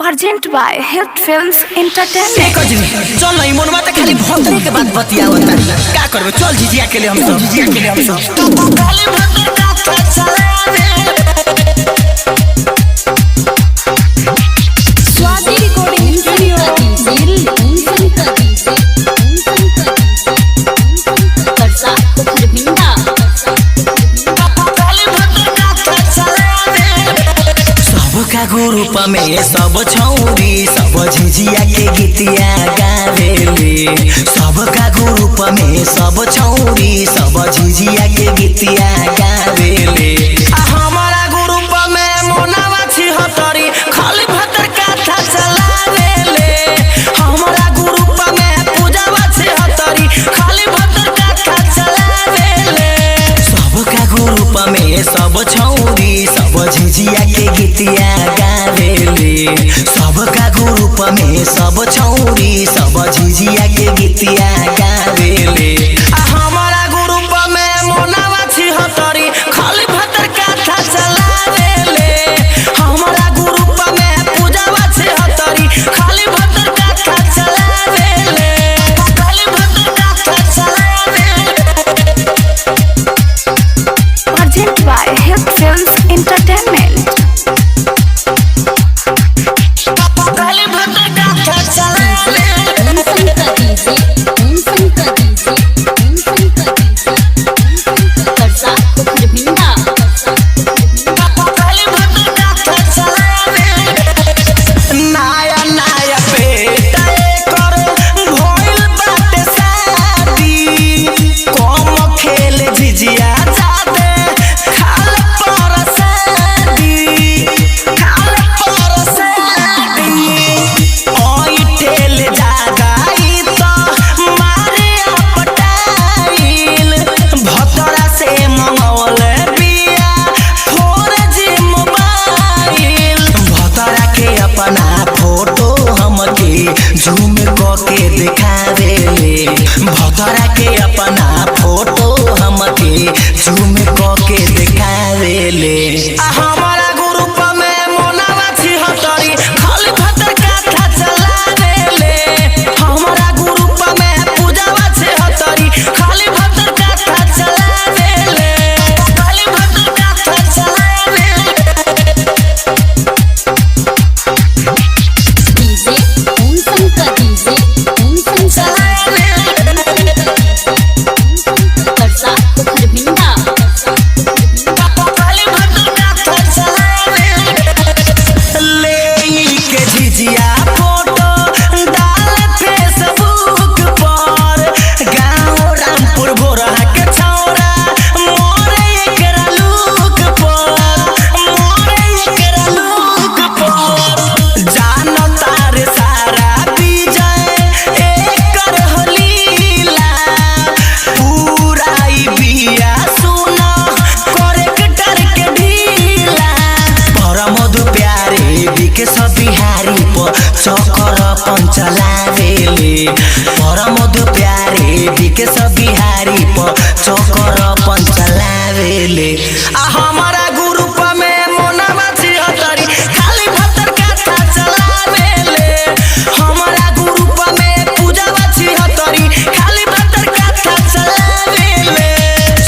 Present by Hit Films Entertainment। चल नहीं मन बात खाली भोतरे के बात बतियावता का करबे चल झिझिया के लिए हम सब तू खाली भोतरे का चलावे स्वाति रिकॉर्डिंग स्टूडियो दिल करसा खरबिंदा खाली भोतरे का चलावे सबका ग्रुप में सब छौरी सब झिझिया के गीतिया गावेले सबका ग्रुप में सब छौरी सब झिझिया के गीतिया गावेले हमारा ग्रुप में मोनावा छिहत्तरी खाली भतर कथा चलावेले हमारा ग्रुप में पूजावा छिहत्तरी खाली भतर कथा चलावेले सबका ग्रुप में सब छौरी सब झिझिया के गीतिया गावेले सबका ग्रुप में सब छौरी सब झिझिया के गीतिया गावेले हमारा ग्रुप में मोनावा छिहत्तरी खाली भतर कथा चलावेले हमारा ग्रुप में पूजावा छिहत्तरी खाली भतर कथा चलावेले खाली भतर कथा चलावेले Present by Hit Films Entertainment। खाली भतर कथा चलावेले करसा खरबिंदा नया नया बेटा कर भइल बाटे शादी कम खेल झिझिया जाते खाल पर शादी ओई ठेल जागाई तो मारे अपटाइल भतरा से मंगौल बिया 4G मोबाइल भतरा के अपना फोटो हमके जूम के दिखावेले भतरा के अपना फोटो हमके जूम के दिखावेले हमारा ग्रुप में मोनावा छिहत्तरी खाली भतर कथा चलावेले हमारा ग्रुप में पूजावा छिहत्तरी खाली भतर कथा चलावेले खाली भतर कथा चलावेले डीजे करसा खरबिंदा के झिझिया फोटो डाल फेसबुक पर गाँव रामपुर बोरा के छौरा मोरे एकरा लुक पर जानता रे सारा विजय एकर हलीला पूरा ई बिया सुना करेक्टर के ढीला परमधु प्यारे विकेश बिहारी पर चक्कर पंचलावेले परमधु प्यारे विकेश बिहारी पर चक्कर पंचलावेले हमारा ग्रुप में मोनावा छिहत्तरी खाली भतर कथा चलावेले हमारा ग्रुप में पूजावा छिहत्तरी खाली भतर कथा चलावेले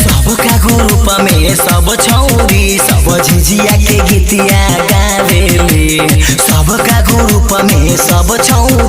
सबका ग्रुप में सब छौरी सब झिझिया के गीतिया गावेले सबका ग्रुप में सब छौरी